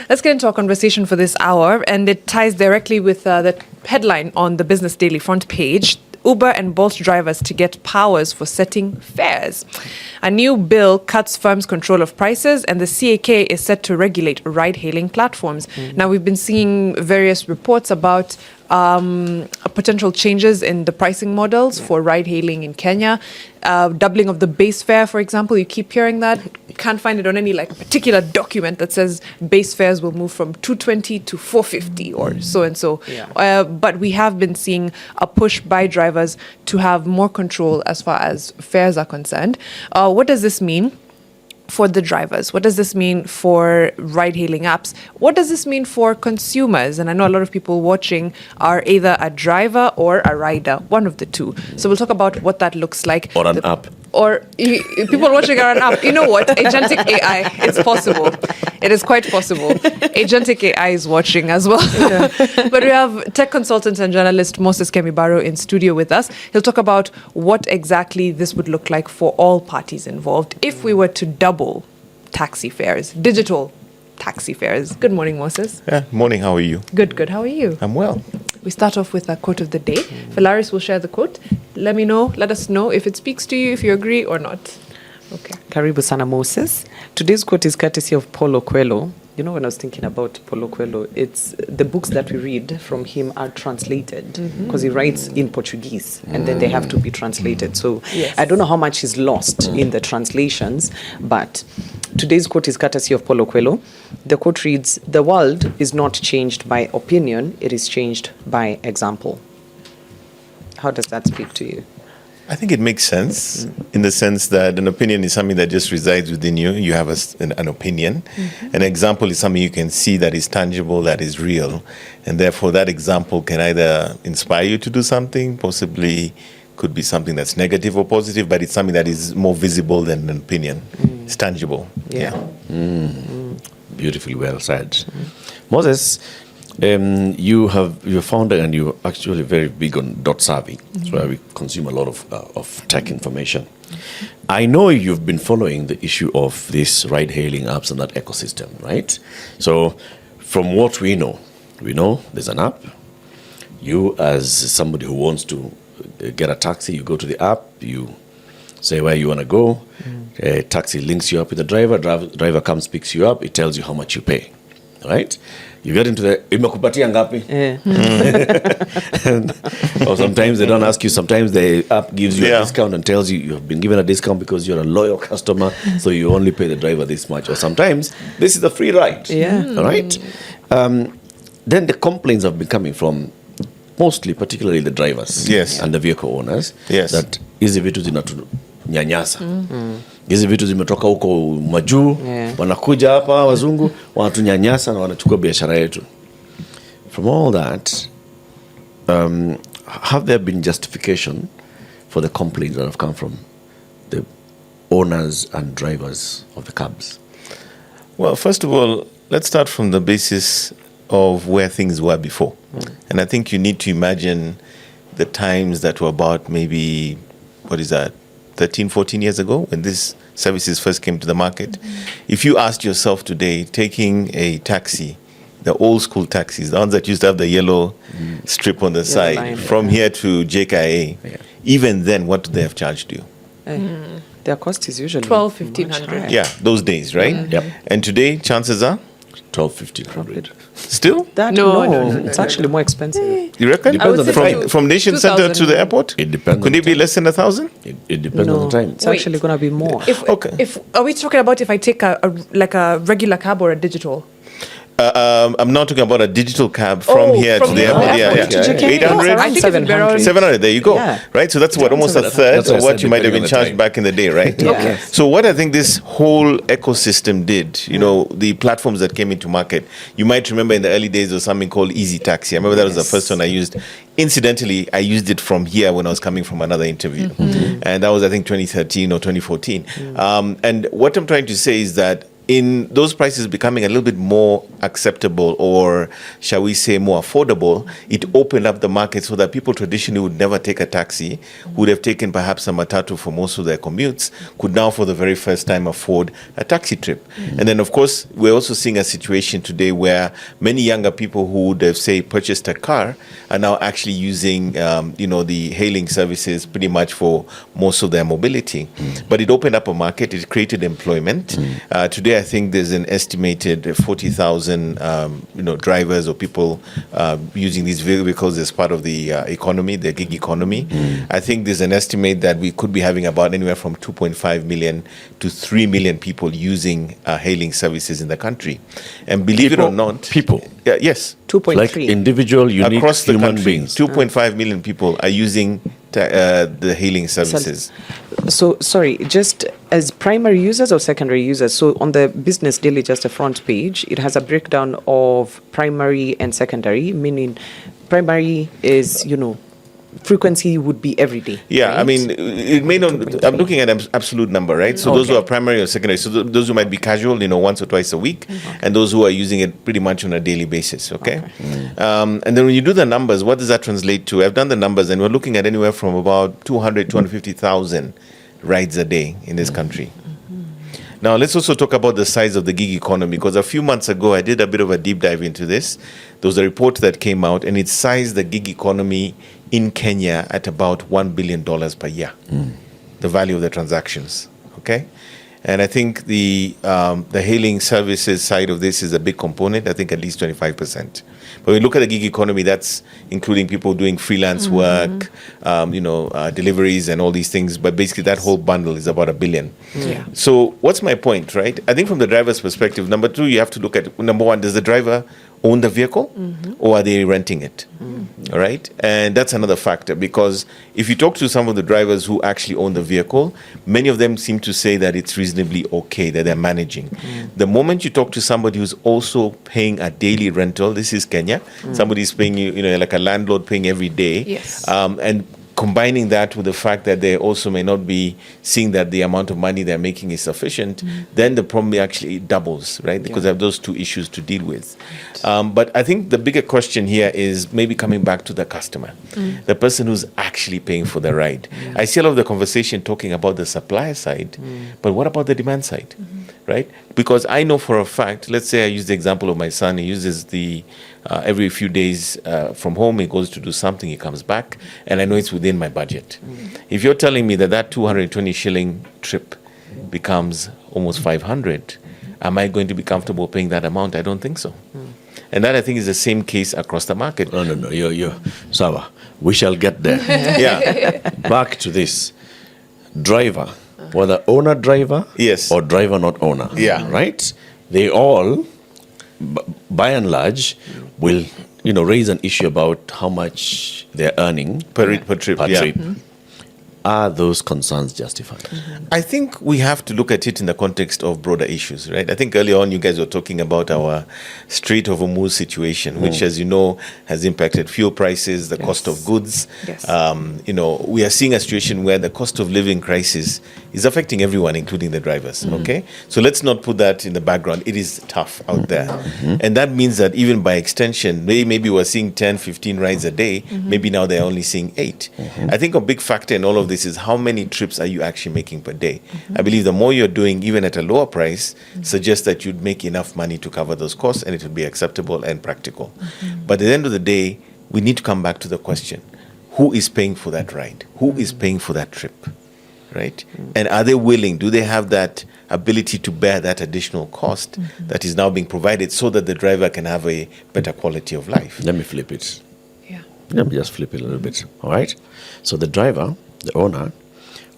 Let's get into our conversation for this hour, and it ties directly with the headline on the Business Daily front page. Uber and Bolt drivers to get powers for setting fares. A new bill cuts firms' control of prices, and the CAK is set to regulate ride-hailing platforms. Now, we've been seeing various reports about potential changes in the pricing models for ride-hailing in Kenya. Doubling of the base fare, for example, you keep hearing that. You can't find it on any particular document that says base fares will move from 220 to 450 or so and so. But we have been seeing a push by drivers to have more control as far as fares are concerned. What does this mean for the drivers? What does this mean for ride-hailing apps? What does this mean for consumers? And I know a lot of people watching are either a driver or a rider, one of the two. So we'll talk about what that looks like. Or an app. Or people watching are an app. You know what? Agentic AI, it's possible. It is quite possible. Agentic AI is watching as well. But we have tech consultant and journalist Moses Kemibaro in studio with us. He'll talk about what exactly this would look like for all parties involved if we were to double taxi fares, digital taxi fares. Good morning, Moses. Morning, how are you? Good. How are you? I'm well. We start off with a quote of the day. Fellaris will share the quote. Let us know if it speaks to you, if you agree or not. Okay. Karibu sana Moses. Today's quote is courtesy of Paulo Coelho. You know, when I was thinking about Paulo Coelho, it's the books that we read from him are translated because he writes in Portuguese and then they have to be translated. So I don't know how much is lost in the translations, but today's quote is courtesy of Paulo Coelho. The quote reads, "The world is not changed by opinion, it is changed by example." How does that speak to you? I think it makes sense in the sense that an opinion is something that just resides within you. You have an opinion. An example is something you can see that is tangible, that is real. And therefore, that example can either inspire you to do something, possibly could be something that's negative or positive, but it's something that is more visible than an opinion. It's tangible. Beautifully well said. Moses, you're founder and you're actually very big on .savvy. That's why we consume a lot of tech information. I know you've been following the issue of these ride-hailing apps and that ecosystem, right? So from what we know there's an app. You, as somebody who wants to get a taxi, you go to the app, you say where you want to go. A taxi links you up with the driver. Driver comes, picks you up. It tells you how much you pay, right? You get into the imekupatia ngapi? Or sometimes they don't ask you. Sometimes the app gives you a discount and tells you have been given a discount because you're a loyal customer, so you only pay the driver this much. Or sometimes this is a free ride. All right. Then the complaints have been coming from mostly, particularly the drivers and the vehicle owners that hizi vitu zinatunyanyasa. Hizi vitu zimetoka huko majuu, wanakuja hapa wazungu, wanatunyanyasa na wanachukua biashara yetu. From all that, have there been justification for the complaints that have come from the owners and drivers of the cabs? Well, first of all, let's start from the basis of where things were before. And I think you need to imagine the times that were about maybe, 13, 14 years ago when these services first came to the market. If you asked yourself today, taking a taxi, the old school taxis, the ones that used to have the yellow strip on the side, line, from here to JKA, even then, what do they have charged you? Their cost is usually 1,500. Yeah, those days, right? And today, chances are 1,500. Still? No, it's actually more expensive. You reckon? Depends from Nation Center to the airport? It depends. Could it be less than 1,000? It depends on the time. It's actually going to be more. Are we talking about if I take a regular cab or a digital? I'm not talking about a digital cab from here to the airport. 800? 700, there you go. Right? So that's almost a third of what you might have been charged back in the day, right? Okay. So what I think this whole ecosystem did, the platforms that came into market, you might remember in the early days there was something called Easy Taxi. I remember that was the first one I used. Incidentally, I used it from here when I was coming from another interview. And that was, I think, 2013 or 2014. And what I'm trying to say is that in those prices becoming a little bit more acceptable, or shall we say more affordable, it opened up the market so that people traditionally would never take a taxi, would have taken perhaps a matatu for most of their commutes, could now for the very first time afford a taxi trip. And then, of course, we're also seeing a situation today where many younger people who would have, say, purchased a car are now actually using, the hailing services pretty much for most of their mobility. But it opened up a market. It created employment. Today, I think there's an estimated 40,000, drivers or people using these vehicles as part of the economy, the gig economy. I think there's an estimate that we could be having about anywhere from 2.5 million to 3 million people using hailing services in the country. And believe it or not, people. Yes. 2.3. Like individual, unique Across the human country, beings. 2.5 million people are using the hailing services. So, sorry, just as primary users or secondary users? So, on the Business Daily, just a front page, it has a breakdown of primary and secondary, meaning primary is, frequency would be every day. Yeah, right? I mean, it may not. I'm looking at an absolute number, right? So those who are primary or secondary, so those who might be casual, once or twice a week, and those who are using it pretty much on a daily basis. Okay. And then when you do the numbers, what does that translate to? I've done the numbers, and we're looking at anywhere from about 250,000 rides a day in this country. Now, let's also talk about the size of the gig economy, because a few months ago, I did a bit of a deep dive into this. There was a report that came out, and it sized the gig economy in Kenya at about $1 billion per year, the value of the transactions, okay? And I think the hailing services side of this is a big component, I think at least 25%. But when you look at the gig economy, that's including people doing freelance work, deliveries and all these things. But basically that whole bundle is about $1 billion. Yeah. So what's my point, right? I think from the driver's perspective, number two, you have to look at, number one, does the driver own the vehicle or are they renting it? All right. And that's another factor, because if you talk to some of the drivers who actually own the vehicle, many of them seem to say that it's reasonably okay, that they're managing. The moment you talk to somebody who's also paying a daily rental, this is Kenya, somebody's paying you, like a landlord paying every day. Yes. And combining that with the fact that they also may not be seeing that the amount of money they're making is sufficient, then the problem actually doubles, right? Because they have those two issues to deal with. But I think the bigger question here is maybe coming back to the customer, the person who's actually paying for the ride. I see a lot of the conversation talking about the supplier side, but what about the demand side, right? Because I know for a fact, let's say I use the example of my son, he uses the every few days from home, he goes to do something, he comes back, and I know it's within my budget. If you're telling me that 220 shilling trip becomes almost 500, am I going to be comfortable paying that amount? I don't think so. And that, I think, is the same case across the market. No, you're Sawa. We shall get there. Yeah. Back to this. Driver, whether owner driver Yes. or driver not owner. Yeah. Right? They all, by and large, will raise an issue about how much they're earning Per trip. per Yeah. trip. Are those concerns justified? I think we have to look at it in the context of broader issues, right? I think earlier on you guys were talking about our Strait of Hormuz situation, which, as you know, has impacted fuel prices, the cost of goods. Yes. We are seeing a situation where the cost of living crisis is affecting everyone, including the drivers, okay? So let's not put that in the background. It is tough out there. And that means that even by extension, maybe we're seeing 10, 15 rides a day. Maybe now they're only seeing 8. I think a big factor in all of this is how many trips are you actually making per day. I believe the more you're doing, even at a lower price, suggests that you'd make enough money to cover those costs and it would be acceptable and practical. But at the end of the day, we need to come back to the question, who is paying for that ride? Who is paying for that trip? Right? And are they willing? Do they have that ability to bear that additional cost that is now being provided so that the driver can have a better quality of life? Let me flip it. Yeah. Let me just flip it a little bit. All right? So the driver, the owner,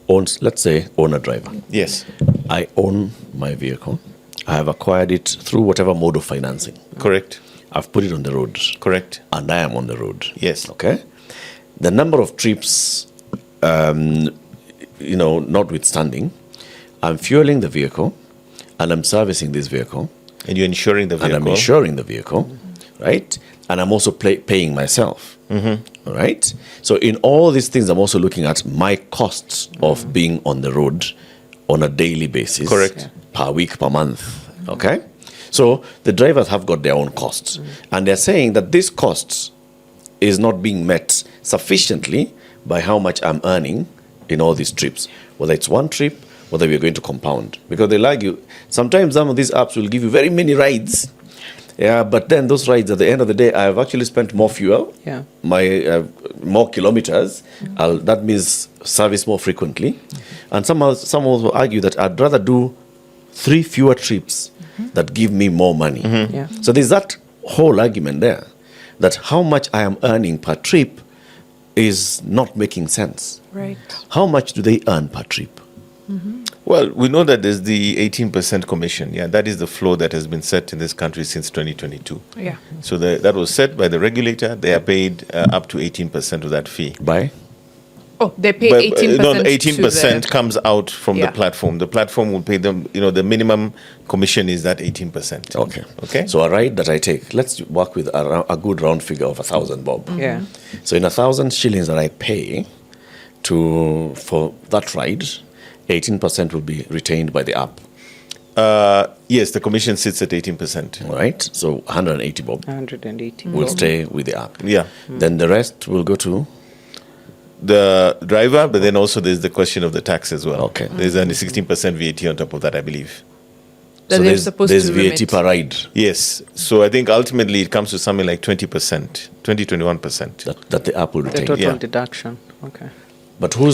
owns, let's say, owner-driver. Yes. I own my vehicle. I have acquired it through whatever mode of financing. Correct. I've put it on the road. Correct. And I am on the road. Yes. Okay? The number of trips, notwithstanding, I'm fueling the vehicle and I'm servicing this vehicle. And you're insuring the vehicle. And I'm insuring the vehicle, right? And I'm also paying myself. All right? So in all these things, I'm also looking at my costs of being on the road on a daily basis. Correct. Per week, per month, Okay? So the drivers have got their own costs. And they're saying that these costs is not being met sufficiently by how much I'm earning in all these trips. Whether it's one trip, whether we're going to compound. Because they'll argue, sometimes some of these apps will give you very many rides. Yeah, but then those rides, at the end of the day, I've actually spent more fuel, more kilometers. That means service more frequently. And some will argue that I'd rather do 3 fewer trips that give me more money. So there's that whole argument there, that how much I am earning per trip is not making sense. Right. How much do they earn per trip? Well, we know that there's the 18% commission. Yeah, that is the floor that has been set in this country since 2022. Yeah. So that was set by the regulator. They are paid up to 18% of that fee. By? Oh, they pay 18%. No, 18% comes out from Yeah. the platform. The platform will pay them, the minimum commission is that 18%. Okay. Okay. So a ride that I take, let's work with a good round figure of 1,000 bob. Yeah. So in 1,000 shillings that I pay for that ride, 18% will be retained by the app. Yes, the commission sits at 18%. All right. So 180 bob 180. will stay with the app. Yeah. Then the rest will go to. The driver, but then also there's the question of the tax as well. Okay. There's only 16% VAT on top of that, I believe. That So they're there's supposed to VAT remit. per ride Yes. So I think ultimately it comes to something like 20%, 21%. that the app will The retain. total Yeah. deduction. Okay. But who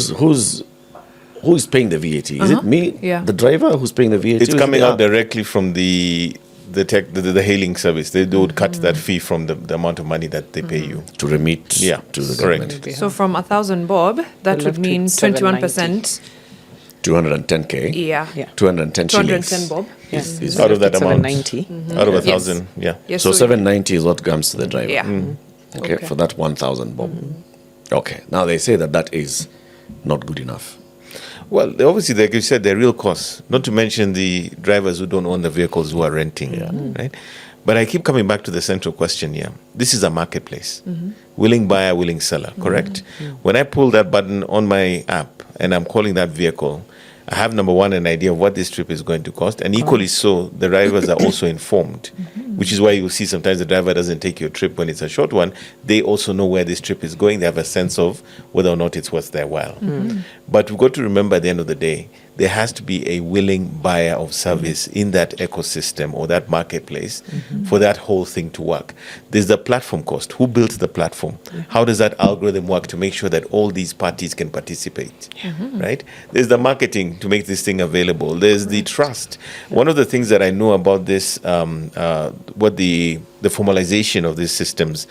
is paying the VAT? Is it me, Yeah. the driver, who's paying the VAT? It's or is it coming the out app? directly from the hailing service. They would cut that fee from the amount of money that they pay you. to remit Yeah, to the correct. government. So from 1,000 bob, that The would left mean with 21%. 210k. Yeah. Yeah. 210 shillings. 210 bob. Yeah. Is Out of that amount. 790. Out of Yes. 1,000, yeah. Yes, So 790 is what comes to the driver. Yeah. Okay, Okay. for that 1,000 bob. Okay, now they say that is not good enough. Well, obviously, like you said, they're real costs. Not to mention the drivers who don't own the vehicles who are renting, right? But I keep coming back to the central question here. This is a marketplace. Willing buyer, willing seller, correct? When I pull that button on my app and I'm calling that vehicle, I have, number one, an idea of what this trip is going to cost. And equally so, the drivers are also informed, which is why you see sometimes the driver doesn't take your trip when it's a short one. They also know where this trip is going. They have a sense of whether or not it's worth their while. But we've got to remember at the end of the day, there has to be a willing buyer of service in that ecosystem or that marketplace for that whole thing to work. There's the platform cost. Who built the platform? How does that algorithm work to make sure that all these parties can participate? Right? There's the marketing to make this thing available. There's the trust. One of the things that I know about this, what the formalization of these systems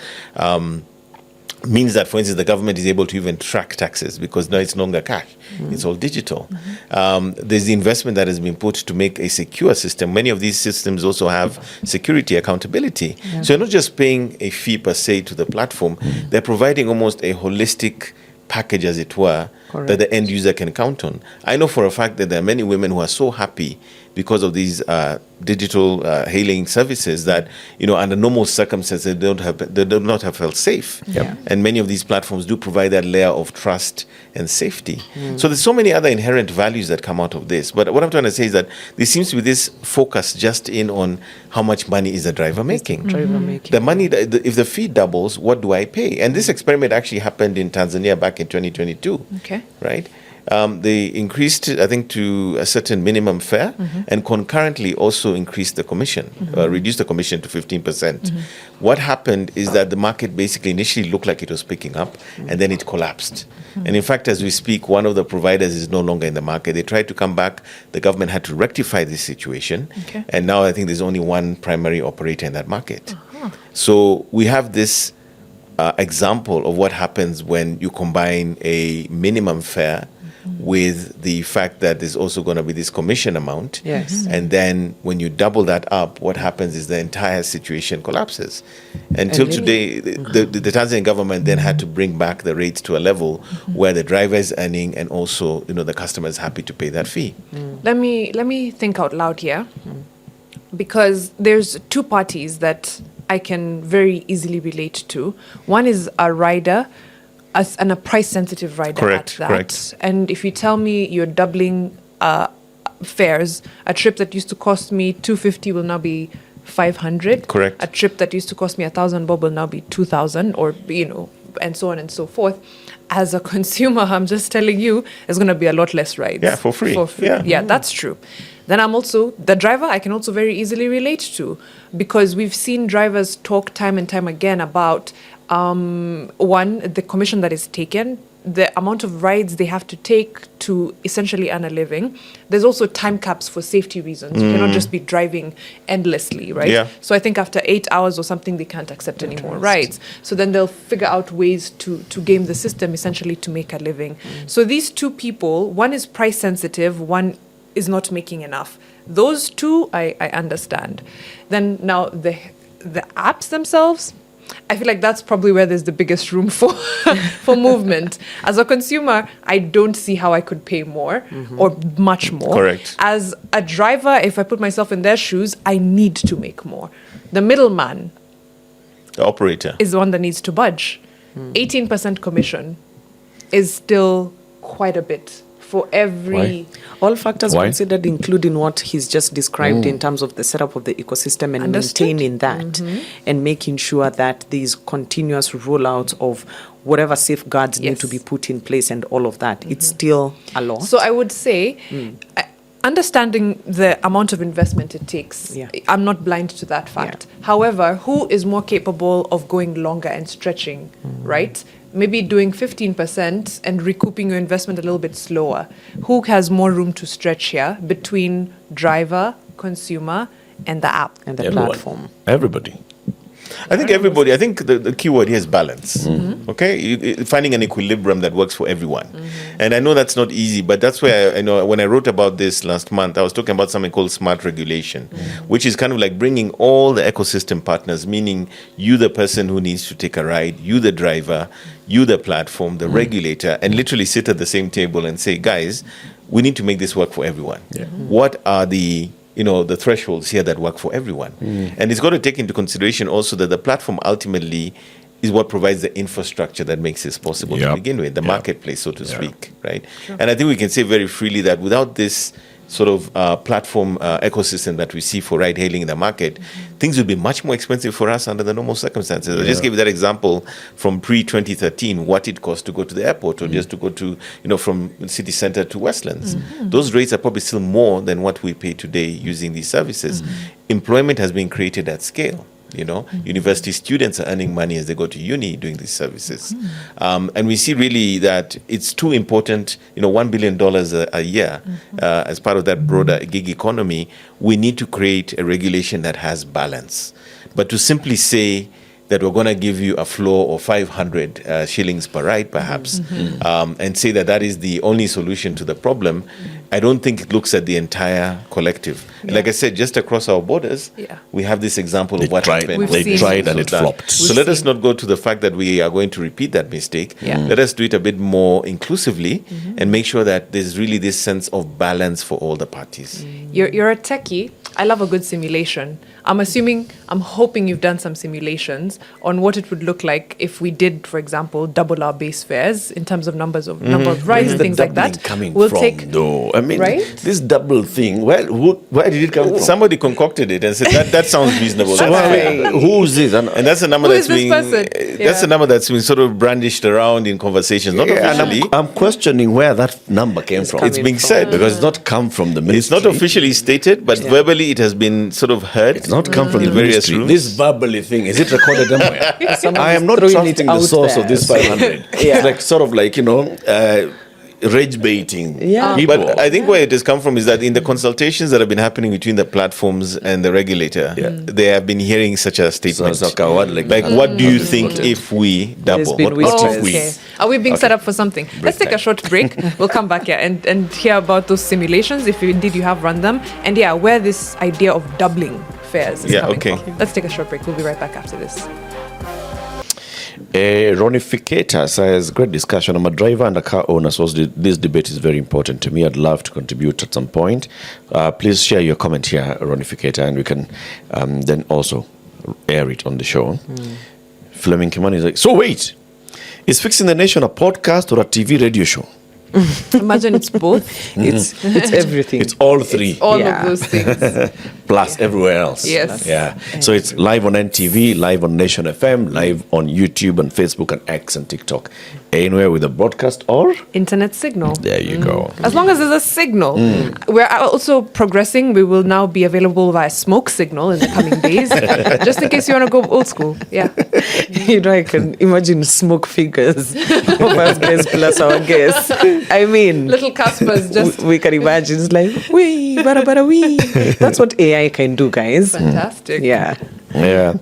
means that, for instance, the government is able to even track taxes because now it's no longer cash. It's all digital. There's the investment that has been put to make a secure system. Many of these systems also have security accountability. So you're not just paying a fee per se to the platform. They're providing almost a holistic package, as it were, that the end user can count on. I know for a fact that there are many women who are so happy because of these digital hailing services that, under normal circumstances, they do not have felt safe. Yeah. And many of these platforms do provide that layer of trust and safety. So there's so many other inherent values that come out of this. But what I'm trying to say is that there seems to be this focus just in on how much money is the driver making. Driver making. The money, if the fee doubles, what do I pay? And this experiment actually happened in Tanzania back in 2022. Okay. Right? They increased, I think, to a certain minimum fare and concurrently also increased the commission, reduced the commission to 15%. What happened is that the market basically initially looked like it was picking up and then it collapsed. And in fact, as we speak, one of the providers is no longer in the market. They tried to come back. The government had to rectify this situation. Okay. And now I think there's only one primary operator in that market. So we have this example of what happens when you combine a minimum fare with the fact that there's also going to be this commission amount. Yes. And then when you double that up, what happens is the entire situation collapses. Until today, the Tanzanian government then had to bring back the rates to a level where the driver is earning and also, the customer is happy to pay that fee. Let me think out loud here, because there's two parties that I can very easily relate to. One is a rider, and a price-sensitive rider Correct, at that. correct. And if you tell me you're doubling fares. A trip that used to cost me $250 will now be $500. Correct. A trip that used to cost me 1,000 bob will now be 2,000, or and so on and so forth. As a consumer, I'm just telling you, it's going to be a lot less rides. Yeah, for free. Yeah, that's true. Then I'm also the driver. I can also very easily relate to, because we've seen drivers talk time and time again about one, the commission that is taken, the amount of rides they have to take to essentially earn a living. There's also time caps for safety reasons. You cannot just be driving endlessly, right? Yeah. So I think after 8 hours or something, they can't accept any more rides. So then they'll figure out ways to game the system, essentially, to make a living. So these two people, one is price sensitive, one is not making enough. Those two, I understand. Then now the apps themselves, I feel like that's probably where there's the biggest room for movement. As a consumer, I don't see how I could pay more or much more. Correct. As a driver, if I put myself in their shoes, I need to make more. The middleman, The operator. is the one that needs to budge. 18% commission is still quite a bit for every... Why? All factors Why? considered, including what he's just described in terms of the setup of the ecosystem and Understood. maintaining that and making sure that there's continuous rollout of whatever safeguards need Yes. to be put in place and all of that. It's still a lot. So I would say, understanding the amount of investment it takes, Yeah. I'm not blind to that fact. However, who is more capable of going longer and stretching, right? Maybe doing 15% and recouping your investment a little bit slower. Who has more room to stretch here between driver, consumer, and the app? and the Everyone. platform. Everybody. I think everybody, I think the key word here is balance. Okay? Finding an equilibrium that works for everyone. And I know that's not easy, but that's where I know when I wrote about this last month, I was talking about something called smart regulation, which is kind of like bringing all the ecosystem partners, meaning you, the person who needs to take a ride, you, the driver, you, the platform, the regulator, and literally sit at the same table and say, guys, we need to make this work for everyone. What are the the thresholds here that work for everyone? And it's got to take into consideration also that the platform ultimately is what provides the infrastructure that makes this possible to Yep. begin with, the Yep. marketplace, so to speak, right? And I think we can say very freely that without this sort of platform ecosystem that we see for ride-hailing in the market, things would be much more expensive for us under the normal circumstances. I just gave you that example from pre-2013, what it cost to go to the airport or just to go to, from city center to Westlands. Those rates are probably still more than what we pay today using these services. Employment has been created at scale. University students are earning money as they go to uni doing these services. And we see really that it's too important, $1 billion a year as part of that broader gig economy. We need to create a regulation that has balance. But to simply say that we're going to give you a floor of 500 shillings per ride, perhaps, and say that is the only solution to the problem, I don't think it looks at the entire collective. And like I said, just across our borders, we have this example of what happened. They tried and it flopped. So let us not go to the fact that we are going to repeat that mistake. Let us do it a bit more inclusively and make sure that there's really this sense of balance for all the parties. You're a techie. I love a good simulation. I'm hoping you've done some simulations on what it would look like if we did, for example, double our base fares in terms of number of rides and things like that. Coming We'll from, take, though? I mean, right? this double thing, where did it come from? Somebody concocted it and said that sounds reasonable. So That's fair. who's this? And that's a number Who that's is this being person? that's a number that's been sort of brandished around in conversations. Not And officially. I'm questioning where that number came from. It's being said because it's not come from the it's ministry. not officially stated, but verbally it has been sort of heard. It's not come from the in various ministry. rooms. This verbally thing, is it recorded somewhere? I am not throwing it trusting the out source there. of this 500. It's like sort of like, rage baiting. Yeah. People. But I think where it has come from is that in the consultations that have been happening between the platforms and the regulator, they have been hearing such a statement. So it's like a word like What do you think if we double? been What whispers. if we? Okay. Are we being set up for something? Let's take a short break. We'll come back here and hear about those simulations, if indeed you have run them, and where this idea of doubling fares is coming from. Let's take a short break. We'll be right back after this. Ronificator says, great discussion. I'm a driver and a car owner, so this debate is very important to me. I'd love to contribute at some point. Please share your comment here, Ronificator, and we can then also air it on the show. Fleming Kimani is like, so wait, is Fixing the Nation a podcast or a TV radio show? Imagine it's both. It's everything. It's all three. All Yeah. of those things. Plus everywhere else. Yes. Yeah. So it's live on NTV, live on Nation FM, live on YouTube and Facebook and X and TikTok. Anywhere with a broadcast or Internet signal. there you go. As long as there's a signal. We're also progressing. We will now be available via smoke signal in the coming days, just in case you want to go old school. Yeah. You know, I can imagine smoke figures of us guests plus our guests. I mean, Little Caspers just we can imagine it's like, wee, bada, bada, wee. That's what AI can do, guys. fantastic. Yeah. Yeah.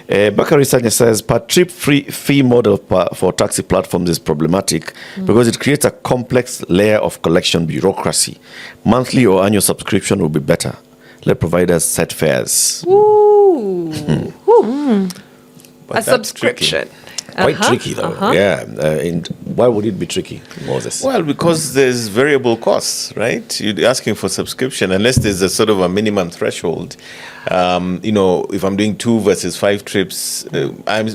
Bakari Sanya says, per trip fee model for taxi platforms is problematic because it creates a complex layer of collection bureaucracy. Monthly or annual subscription will be better. Let providers set fares. Ooh. But A that's subscription. Quite tricky though. Yeah. And why would it be tricky, Moses? Well, because there's variable costs, right? You're asking for subscription unless there's a sort of a minimum threshold. If I'm doing 2 versus 5 trips, I'm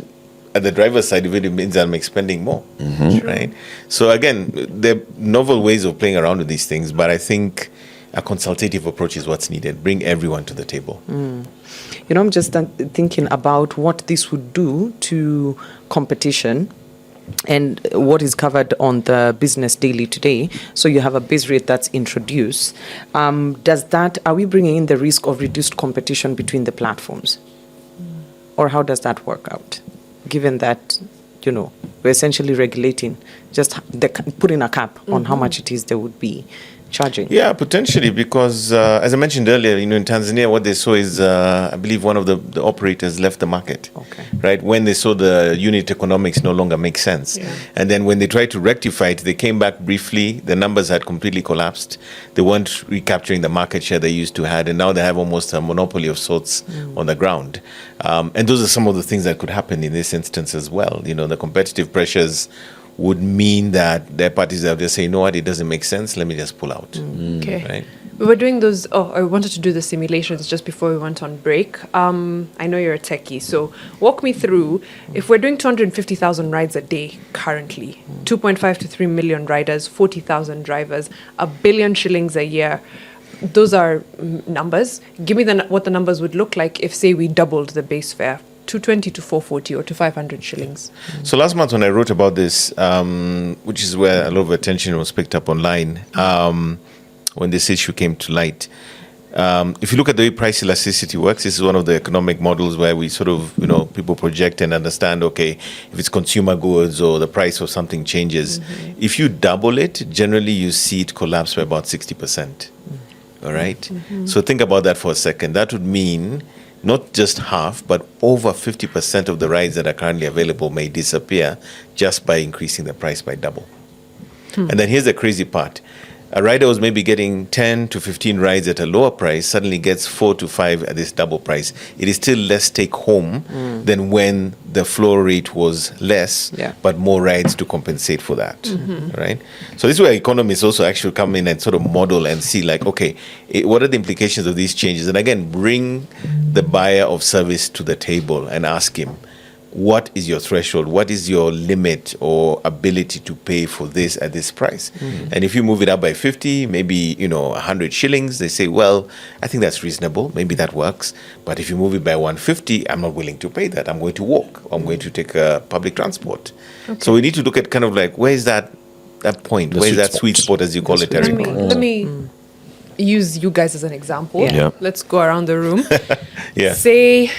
at the driver's side. It means I'm expending more, right? So again, there are novel ways of playing around with these things, but I think a consultative approach is what's needed. Bring everyone to the table. You know, I'm just thinking about what this would do to competition and what is covered on the Business Daily today. So you have a base rate that's introduced. Are we bringing in the risk of reduced competition between the platforms? Or how does that work out? Given that, we're essentially regulating, just putting a cap on how much it is they would be charging. Yeah, potentially, because as I mentioned earlier, in Tanzania, what they saw is, I believe one of the operators left the market, Okay. right? When they saw the unit economics no longer make sense. Yeah. And then when they tried to rectify it, they came back briefly. The numbers had completely collapsed. They weren't recapturing the market share they used to have, and now they have almost a monopoly of sorts on the ground. And those are some of the things that could happen in this instance as well. The competitive pressures would mean that there are parties that just say, you know what, it doesn't make sense, let me just pull out. Okay. Right? We were doing those. I wanted to do the simulations just before we went on break. I know you're a techie, so walk me through. If we're doing 250,000 rides a day currently, 2.5 to 3 million riders, 40,000 drivers, $1 billion shillings a year. Those are numbers. Give me what the numbers would look like if, say, we doubled the base fare. 220 to 440 or to 500 shillings. So last month when I wrote about this, which is where a lot of attention was picked up online, when this issue came to light, if you look at the way price elasticity works, this is one of the economic models where we sort of, people project and understand, okay, if it's consumer goods or the price of something changes, if you double it, generally you see it collapse by about 60%. All right? So think about that for a second. That would mean not just half, but over 50% of the rides that are currently available may disappear just by increasing the price by double. And then here's the crazy part. A rider was maybe getting 10 to 15 rides at a lower price, suddenly gets 4 to 5 at this double price. It is still less take home than when the floor rate was less, but more rides to compensate for that, right? So this is where economists also actually come in and sort of model and see like, okay, what are the implications of these changes? And again, bring the buyer of service to the table and ask him, what is your threshold? What is your limit or ability to pay for this at this price? And if you move it up by 50, maybe, 100 shillings, they say, well, I think that's reasonable. Maybe that works. But if you move it by 150, I'm not willing to pay that. I'm going to walk. I'm going to take public transport. Okay. So we need to look at kind of like, where is that point? Where is that sweet spot, as you call it, Eric? Let me use you guys as an example. Yeah. Let's go around the room. Yeah. Say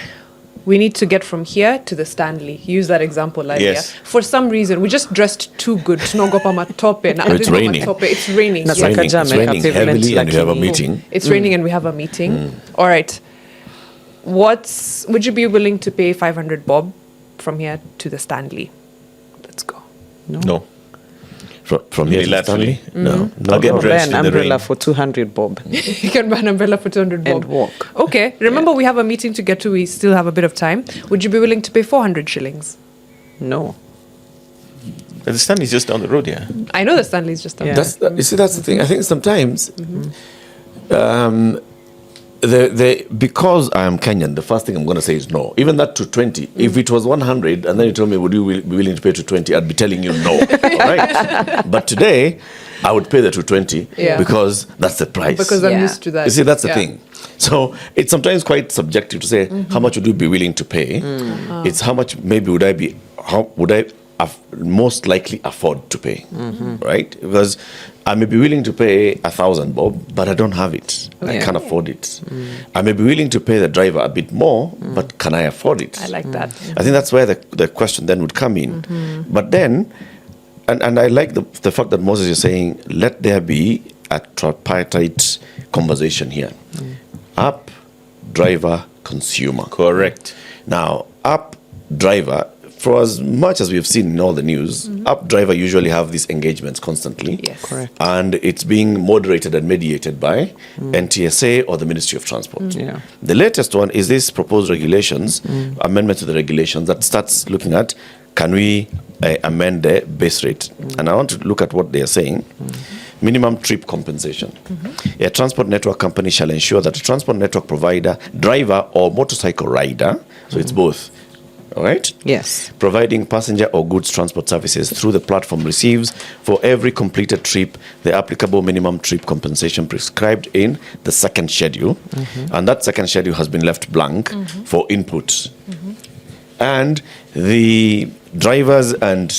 we need to get from here to the Stanley. Use that example earlier. Yes. For some reason, we just dressed too good. It's raining. It's raining. That's Yeah. like a jam, It's raining pavement heavily and you have a lakini. meeting. It's raining and we have a meeting. All right. Would you be willing to pay 500 bob from here to the Stanley? Let's go. No. From here to Unilaterally. Stanley? No. I'll get Buy dressed an in the umbrella rain. for 200 bob. You can buy an umbrella for 200 bob. And walk. Okay. Remember, we have a meeting to get to. We still have a bit of time. Would you be willing to pay 400 shillings? No. The stand is just down the road, yeah. I know the Stanley's just down Yeah. there. That's the thing. I think sometimes because I am Kenyan, the first thing I'm going to say is no. Even that to 20. If it was 100 and then you told me, would you be willing to pay to 20? I'd be telling you no. All right. But today, I would pay the 220 because that's the price. Because I'm used to that. You see, that's the thing. So it's sometimes quite subjective to say how much would you be willing to pay. It's how much maybe would I most likely afford to pay, right? Because I may be willing to pay 1,000 bob, but I don't have it. I can't afford it. I may be willing to pay the driver a bit more, but can I afford it? I like that. I think that's where the question then would come in. But then, and I like the fact that Moses is saying, let there be a tripartite conversation here. App, driver, consumer. Correct. Now, app, driver, for as much as we've seen in all the news, app driver usually have these engagements constantly. Yes. Correct. And it's being moderated and mediated by NTSA or the Ministry of Transport. Yeah. The latest one is this proposed regulations, amendment to the regulations that starts looking at, can we amend the base rate? And I want to look at what they are saying. Minimum trip compensation. A transport network company shall ensure that a transport network provider, driver or motorcycle rider, so it's both, all right? Yes. Providing passenger or goods transport services through the platform receives for every completed trip the applicable minimum trip compensation prescribed in the second schedule. And that second schedule has been left blank for input. And the drivers and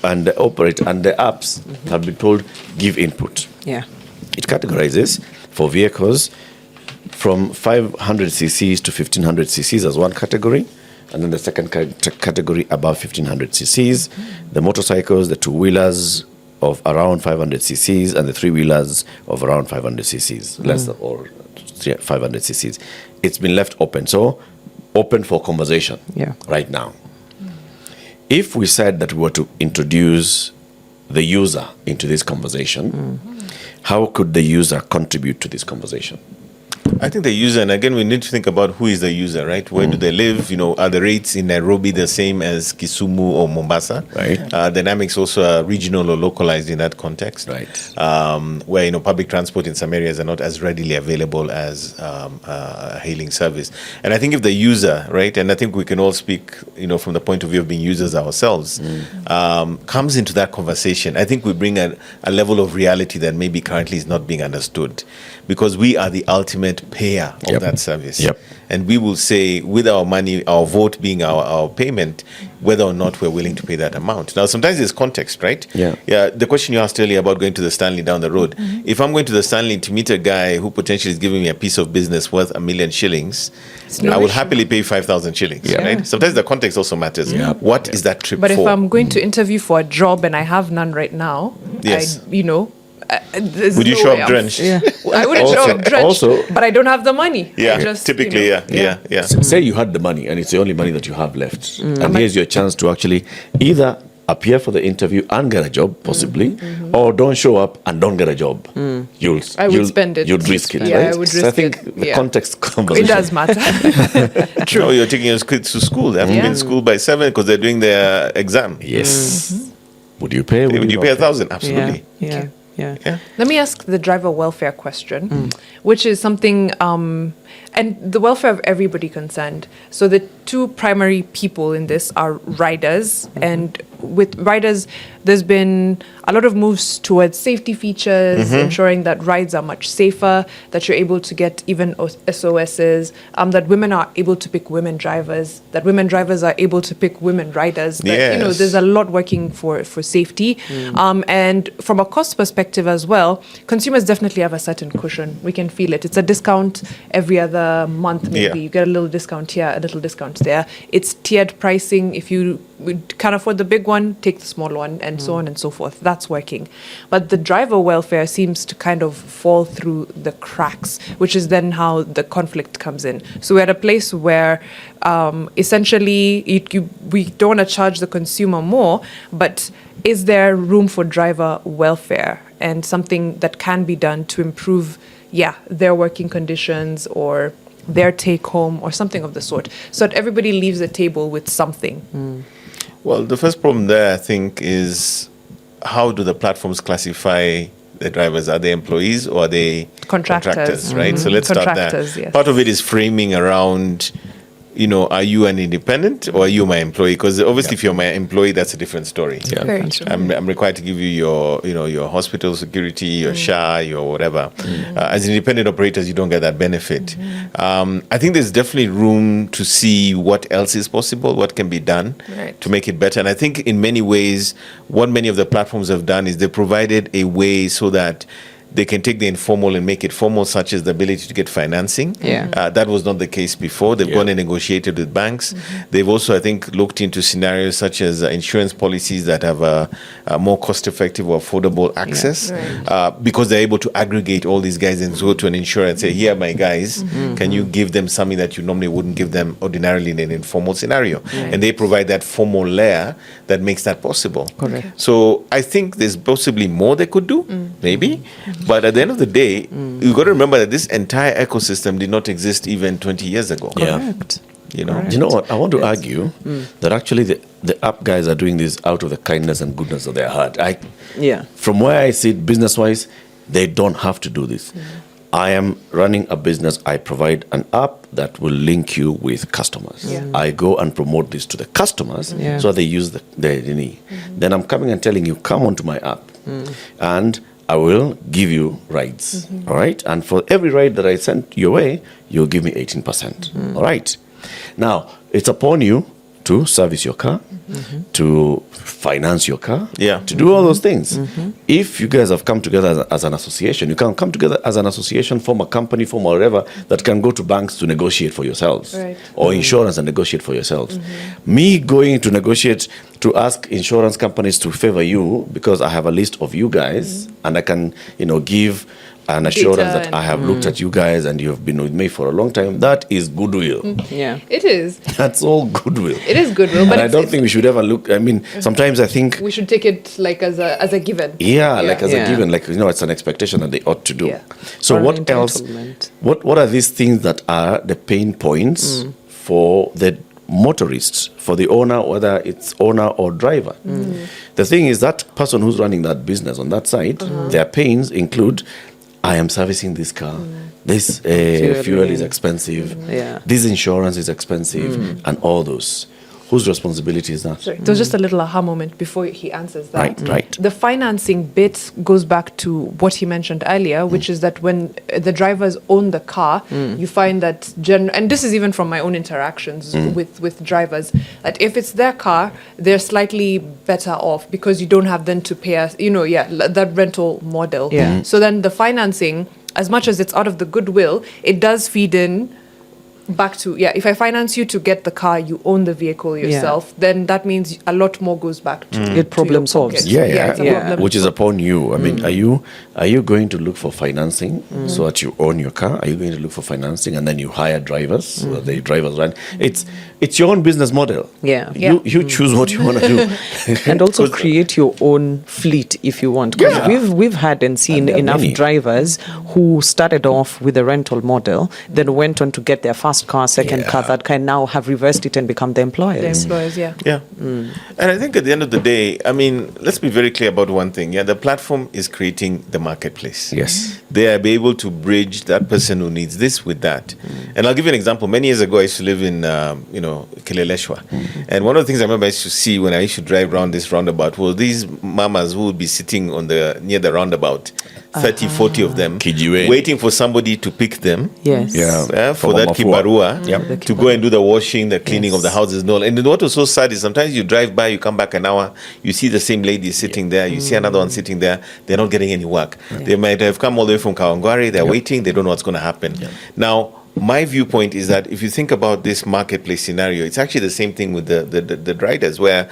the operator and the apps have been told give input. Yeah. It categorizes for vehicles from 500 cc's to 1500 cc's as one category, and then the second category above 1500 cc's, the motorcycles, the two-wheelers of around 500 cc's, and the three-wheelers of around 500 cc's, less or 500 cc's. It's been left open, so open for conversation right now. If we said that we were to introduce the user into this conversation, how could the user contribute to this conversation? I think the user, and again, we need to think about who is the user, right? Where do they live? You know, are the rates in Nairobi the same as Kisumu or Mombasa? Right. Dynamics also are regional or localized in that context. Right. Where, you know, public transport in some areas are not as readily available as a hailing service. And I think if the user, right, and I think we can all speak, you know, from the point of view of being users ourselves, comes into that conversation, I think we bring a level of reality that maybe currently is not being understood, because we are the ultimate payer of that service. And we will say, with our money, our vote being our payment, whether or not we're willing to pay that amount. Now, sometimes there's context, right? The question you asked earlier about going to the Stanley down the road. If I'm going to the Stanley to meet a guy who potentially is giving me a piece of business worth $1 million shillings, I will happily pay 5,000 shillings, right? Sometimes the context also matters. What is that trip but for? But if I'm going to interview for a job and I have none right now, would you show up drenched? I wouldn't show up drenched, but I don't have the money. Typically. Say you had the money and it's the only money that you have left. And here's your chance to actually either appear for the interview and get a job, possibly, or don't show up and don't get a job. I would spend it. You'd risk it, right? I would risk it. So I think the context conversation. It does matter. True. No, you're taking your kids to school. They haven't been in school by 7 because they're doing their exam. Yes. Would you pay? Would you pay 1,000? Absolutely. Yeah. Let me ask the driver welfare question, which is something, and the welfare of everybody concerned. So the two primary people in this are riders, and with riders, there's been a lot of moves towards safety features, ensuring that rides are much safer, that you're able to get even SOSs, that women are able to pick women drivers, that women drivers are able to pick women riders. That, you know, there's a lot working for safety. And from a cost perspective as well, consumers definitely have a certain cushion. We can feel it. It's a discount every other month, maybe. You get a little discount here, a little discount there. It's tiered pricing. If you can't afford the big one, take the small one, and so on and so forth. That's working. But the driver welfare seems to kind of fall through the cracks, which is then how the conflict comes in. So we're at a place where essentially we don't want to charge the consumer more, but is there room for driver welfare and something that can be done to improve, their working conditions or their take home or something of the sort, so that everybody leaves the table with something? Well, the first problem there, I think, is how do the platforms classify the drivers? Are they employees or are they Contractors. right? So let's start there. Contractors, yes. Part of it is framing around, are you an independent or are you my employee? Because obviously, if you're my employee, that's a different story. Yeah. Very true. I'm required to give you your hospital security, your SHA, your whatever. As independent operators, you don't get that benefit. I think there's definitely room to see what else is possible, what can be done Right. to make it better. And I think in many ways, what many of the platforms have done is they provided a way so that they can take the informal and make it formal, such as the ability to get financing. Yeah. That was not the case before. They've Yeah. gone and negotiated with banks. They've also, I think, looked into scenarios such as insurance policies that have a more cost-effective or affordable access, because they're able to aggregate all these guys and go to an insurer and say, here are my guys, can you give them something that you normally wouldn't give them ordinarily in an informal scenario? And they provide that formal layer that makes that possible. Correct. So I think there's possibly more they could do, maybe. But at the end of the day, you've got to remember that this entire ecosystem did not exist even 20 years ago. Yeah. Correct. You know? You know what? I want to argue that actually the app guys are doing this out of the kindness and goodness of their heart. Yeah. From where I see it, business-wise, they don't have to do this. I am running a business. I provide an app that will link you with customers. Yeah. I go and promote this to the customers Yeah. so they use the Then I'm coming and telling you, come onto my app, and I will give you rides. All right? And for every ride that I send your way, you'll give me 18%. All right? Now, it's upon you to service your car, to finance your car, Yeah. to do all those things. If you guys have come together as an association, you can come together as an association, form a company, form whatever, that can go to banks to negotiate for yourselves, Right. or insurance and negotiate for yourselves. Me going to negotiate to ask insurance companies to favor you because I have a list of you guys and I can, give an assurance Data that and- I have looked at you guys and you have been with me for a long time. That is goodwill. Yeah. It is. That's all goodwill. It is goodwill, but And I don't it's- think we should ever look. I mean, sometimes I think, we should take it like as a given. like as Yeah. a given, it's an expectation that they ought to do. Yeah. So Or an what else? entitlement. What are these things that are the pain points for the motorists, for the owner, whether it's owner or driver? The thing is that person who's running that business on that side, their pains include, I am servicing this car. This fuel is expensive. Yeah. This insurance is expensive, and all those. Whose responsibility is that? Sorry, there was just a little aha moment before he answers that. Right. The financing bit goes back to what he mentioned earlier, which is that when the drivers own the car, you find that, and this is even from my own interactions with drivers, that if it's their car, they're slightly better off because you don't have then to pay us, that rental model. Yeah. So then the financing, as much as it's out of the goodwill, it does feed in back to, if I finance you to get the car, you own the vehicle yourself, then that means a lot more goes back to It problem your solves. pocket. Yeah. It's a Yeah. problem. Which is upon you. I mean, are you going to look for financing so that you own your car? Are you going to look for financing and then you hire drivers so that the drivers run? It's your own business model. Yeah. You choose what you want to do. And also create your own fleet if you want. 'Cause Yeah. we've had and seen And there are enough many. drivers who started off with a rental model, then went on to get their first car, second car, that can now have reversed it and become the The employers. employers, yeah. Yeah. And I think at the end of the day, I mean, let's be very clear about one thing. Yeah, the platform is creating the marketplace. Yes. They are able to bridge that person who needs this with that. And I'll give you an example. Many years ago, I used to live in, Kileleshwa. And one of the things I remember I used to see when I used to drive around this roundabout was these mamas who would be sitting near the roundabout, 30, 40 of them, Kijiwe. waiting for somebody to pick them. Yes. Yeah. For From that Mafua. kibarua, Yep. to go and do the washing, the cleaning of the houses and all. And what was so sad is sometimes you drive by, you come back an hour, you see the same lady sitting there, you see another one sitting there, they're not getting any work. They might have come all the way from Kawangware, they're waiting, they don't know what's going to happen. Now, my viewpoint is that if you think about this marketplace scenario, it's actually the same thing with the riders, where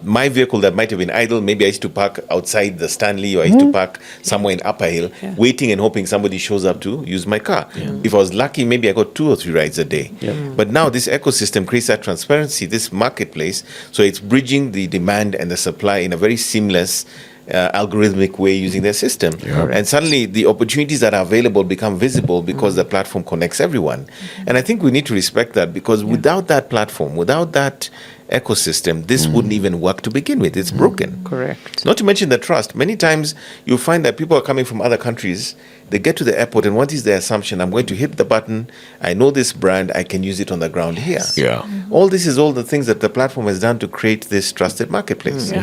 my vehicle that might have been idle, maybe I used to park outside the Stanley or I used to park somewhere in Upper Hill, waiting and hoping somebody shows up to use my car. If I was lucky, maybe I got 2 or 3 rides a day. But now this ecosystem creates that transparency, this marketplace, so it's bridging the demand and the supply in a very seamless algorithmic way using their system. And suddenly the opportunities that are available become visible because the platform connects everyone. And I think we need to respect that, because without that platform, without that ecosystem, this wouldn't even work to begin with. It's broken. Correct. Not to mention the trust. Many times you find that people are coming from other countries, they get to the airport, and what is their assumption? I'm going to hit the button, I know this brand, I can use it on the ground here. Yeah. All this is all the things that the platform has done to create this trusted marketplace.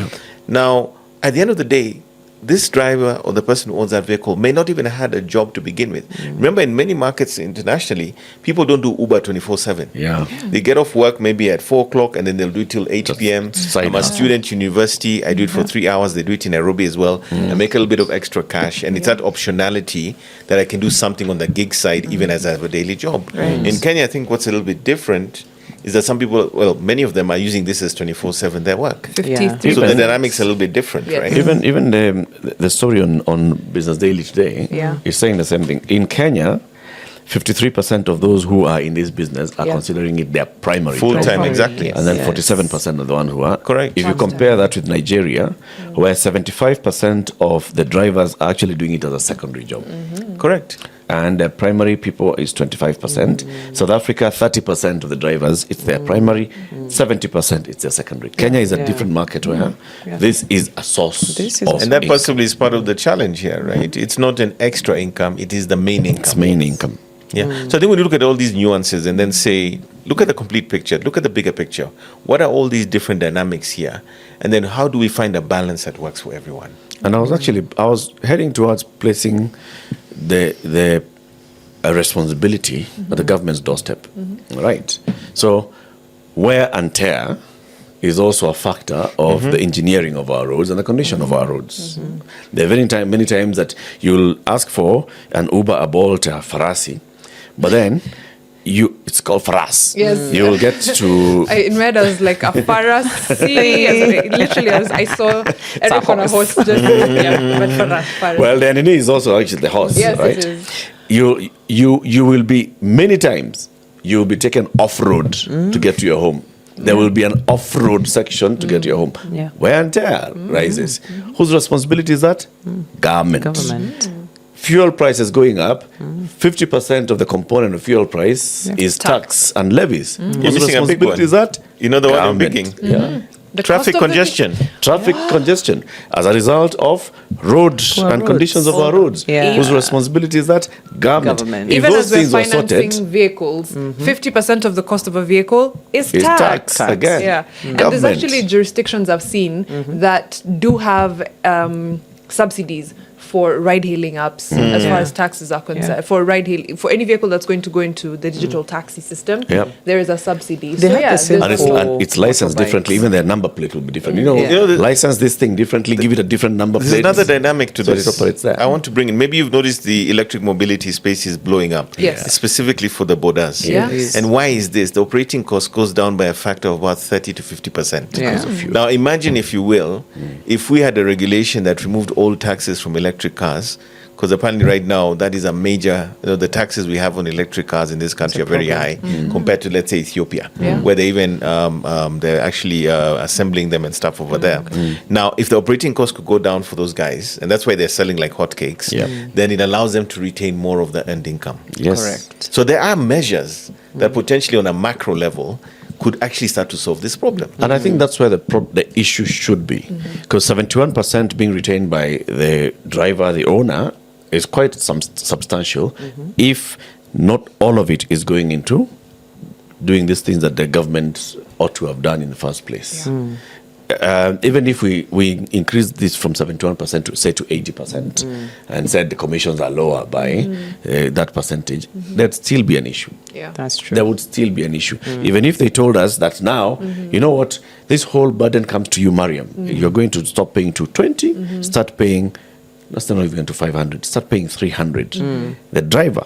Now, at the end of the day, this driver or the person who owns that vehicle may not even have had a job to begin with. Remember, in many markets internationally, people don't do Uber 24/7. Yeah. They get off work maybe at 4 o'clock and then they'll do it till 8 p.m. side I'm a hustle. student university. I do it for 3 hours. They do it in Nairobi as well. I make a little bit of extra cash. And it's that optionality that I can do something on the gig side even as I have a daily job. In Kenya, I think what's a little bit different is that some people, well, many of them are using this as 24/7 their work. 53%. So the dynamics are a little bit different, Yes. right? Even the story on Business Daily today is saying the same thing. In Kenya, 53% of those who are in this business are considering it their primary Full job. time, exactly. And then 47% of the ones who are. Correct. If you compare that with Nigeria, where 75% of the drivers are actually doing it as a secondary job. Correct. And the primary people is 25%. South Africa, 30% of the drivers, it's their primary. 70% it's their secondary. Kenya is a different market where this is a source This is of And that income. possibly is part of the challenge here, right? It's not an extra income, it is the main income. It's main income. Yeah. So I think when you look at all these nuances and then say, look at the complete picture, look at the bigger picture. What are all these different dynamics here? And then how do we find a balance that works for everyone? And I was heading towards placing the responsibility at the government's doorstep. Right. So wear and tear is also a factor of the engineering of our roads and the condition of our roads. There are many times that you'll ask for an Uber, a Bolt, a Farasi, but then it's called Faras. Yes. You will get to In red, I was like a Pharisee. Literally, I saw Eric on a horse. Just but Pharas. well, the enemy is also actually the horse, Yes, right? it is. You will be many times you'll be taken off road to get to your home. There will be an off-road section to get to your home. Yeah. Wear and tear rises. Whose responsibility is that? Government. Fuel prices going up. 50% of the component of fuel price is tax and levies. You're Whose missing a big one. responsibility is that? You know the one I'm Government. picking? Yeah. The Traffic cost of the- congestion. Traffic congestion as a result of road and conditions of our roads. Yeah. Whose responsibility is that? Government. If Even those as we're things were financing sorted, vehicles, 50% of the cost of a vehicle is it's tax. tax again. Yeah. And Government. there's actually jurisdictions I've seen that do have subsidies for ride-hailing apps as far as taxes are concerned. For ride-hailing, for any vehicle that's going to go into the digital taxi system, Yep. there is a subsidy. They have the same there's And also- it's licensed motorbikes. differently. Even their number plate will be different. You know, Yeah. license this thing differently, give it a different number plate. There's another dynamic to So this. it operates there. I want to bring in. Maybe you've noticed the electric mobility space is blowing up. Yes. Specifically for the borders. Yeah. Yes. And why is this? The operating cost goes down by a factor of about 30 to 50%. Yeah. Now imagine, if you will, if we had a regulation that removed all taxes from electric cars. Because apparently right now that is a major, the taxes we have on electric cars in this country are very high compared to, let's say, Ethiopia, where they even they're actually assembling them and stuff over there. Now, if the operating cost could go down for those guys, and that's why they're selling like hotcakes, then it allows them to retain more of the earned income. Yes. Correct. So there are measures that potentially on a macro level could actually start to solve this problem. And I think that's where the issue should be. Because 71% being retained by the driver, the owner, is quite substantial if not all of it is going into doing these things that the government ought to have done in the first place. Even if we increase this from 71% to, say, to 80% and said the commissions are lower by that percentage, there'd still be an issue. Yeah. That's true. There would still be an issue. Even if they told us that now, you know what, this whole burden comes to you, Mariam. You're going to stop paying 220, start paying, let's not even to 500, start paying 300. The driver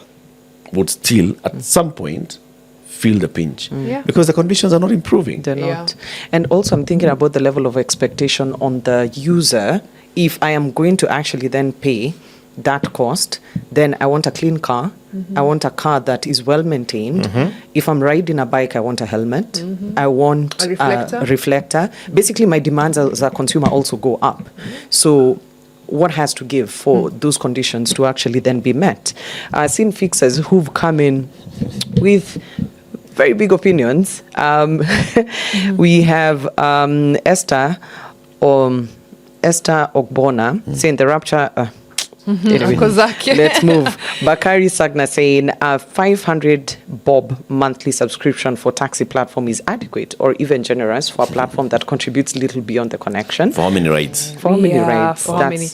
would still, at some point, feel the pinch Yeah. because the conditions are not improving. They're Yeah. not. And also, I'm thinking about the level of expectation on the user. If I am going to actually then pay that cost, then I want a clean car. I want a car that is well maintained. If I'm riding a bike, I want a helmet. I want A reflector. a reflector. Basically, my demands as a consumer also go up. So what has to give for those conditions to actually then be met? I've seen fixers who've come in with very big opinions. We have Esther Ogbona saying the rapture. Anyway, let's move. Bakari Sagna saying 500 bob monthly subscription for taxi platform is adequate or even generous for a platform that contributes little beyond the connection. For how many rides? For how many rides? For how many?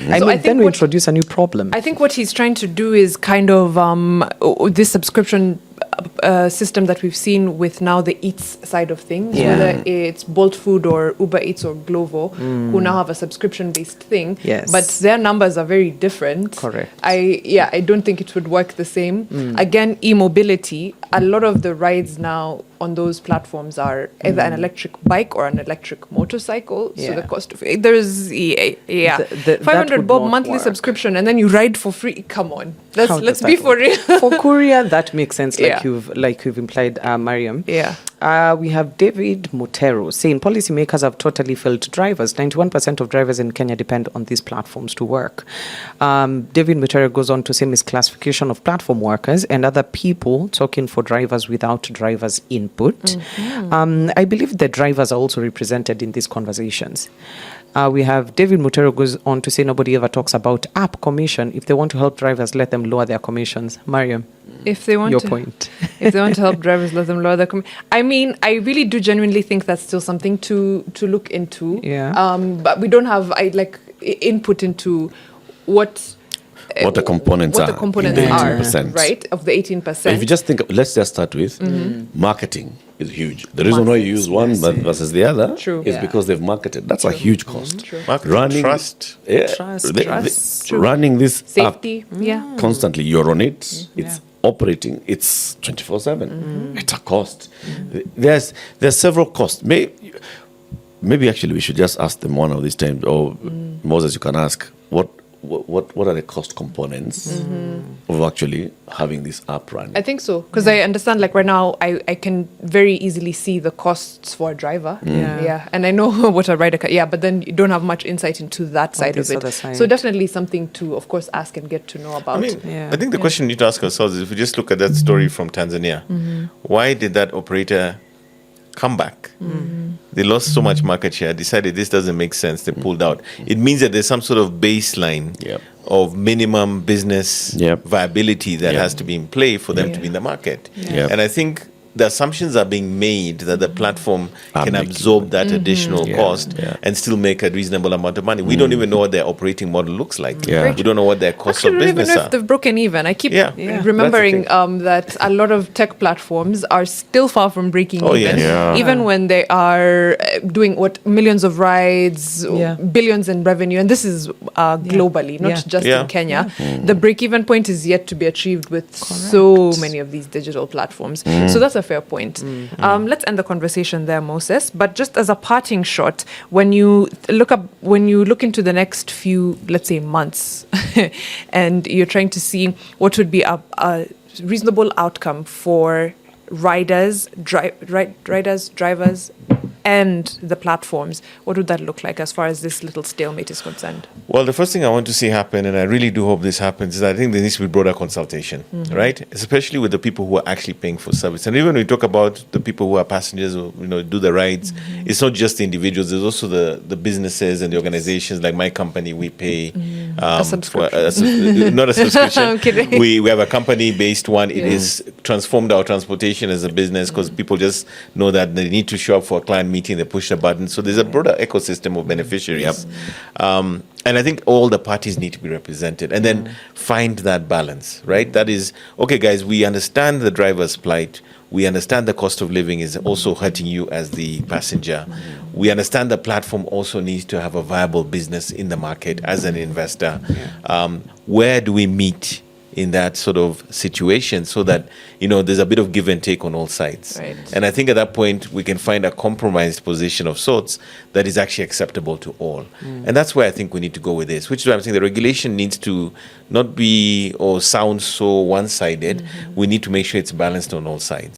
I mean, then we introduce a new problem. I think what he's trying to do is kind of this subscription system that we've seen with now the Eats side of things, whether it's Bolt Food or Uber Eats or Glovo, who now have a subscription-based thing. Yes. But their numbers are very different. Correct. I don't think it would work the same. Again, e-mobility, a lot of the rides now on those platforms are either an electric bike or an electric motorcycle. So the cost of it, there's 500 bob monthly subscription, and then you ride for free. Come on, let's be for real. For courier, that makes sense, like you've implied, Mariam. We have David Mutero saying policymakers have totally failed drivers. 91% of drivers in Kenya depend on these platforms to work. David Mutero goes on to say misclassification of platform workers and other people talking for drivers without drivers' input. I believe the drivers are also represented in these conversations. We have David Mutero goes on to say nobody ever talks about app commission. If they want to help drivers, let them lower their commissions. Mariam, if they want your to, point. If they want to help drivers, let them lower their I mean, I really do genuinely think that's still something to look into. But we don't have input into what the components what are. The components in the are 18%. right of the 18%. If you just think, let's just start with marketing is huge. The reason why you use one versus the other is because they've marketed. That's a huge cost. Running trust, running this safety, app constantly. You're on it. It's operating. It's 24/7. It's a cost. There's several costs. Maybe actually we should just ask them one of these times. Or Moses, you can ask what are the cost components of actually having this app running? I think so, because I understand, like right now, I can very easily see the costs for a driver. And I know what a rider but then you don't have much insight into that side of it. So definitely something to, of course, ask and get to know about. I think the question we need to ask ourselves is, if we just look at that story from Tanzania, why did that operator come back? They lost so much market share, decided this doesn't make sense, they pulled out. It means that there's some sort of baseline of minimum business viability that has to be in play for them to be in the market. And I think the assumptions are being made that the platform can absorb that additional cost and still make a reasonable amount of money. We don't even know what their operating model looks like. We don't know what their costs of business are. I don't even know are. if they've broken even. I keep remembering that a lot of tech platforms are still far from breaking even. Even when they are doing millions of rides, billions in revenue, and this is globally, not just in Kenya. The break-even point is yet to be achieved with so many of these digital platforms. So that's a fair point. Let's end the conversation there, Moses. But just as a parting shot, when you look into the next few, let's say, months, and you're trying to see what would be a reasonable outcome for riders, drivers, and the platforms, what would that look like as far as this little stalemate is concerned? Well, the first thing I want to see happen, and I really do hope this happens, is I think there needs to be broader consultation, right? Especially with the people who are actually paying for service. And even when we talk about the people who are passengers who do the rides, it's not just the individuals. There's also the businesses and the organizations. Like my company, we pay a subscription. not a subscription. I'm kidding. We have a company-based one. It is transformed our transportation as a business because people just know that they need to show up for a client meeting, they push a button. So there's a broader ecosystem of beneficiaries. And I think all the parties need to be represented and then find that balance, right? That is, okay, guys, we understand the driver's plight. We understand the cost of living is also hurting you as the passenger. We understand the platform also needs to have a viable business in the market as an investor. Where do we meet in that sort of situation so that, there's a bit of give and take on all sides. Right. And I think at that point, we can find a compromised position of sorts that is actually acceptable to all. And that's where I think we need to go with this, which is why I'm saying the regulation needs to not be or sound so one-sided. We need to make sure it's balanced on all sides.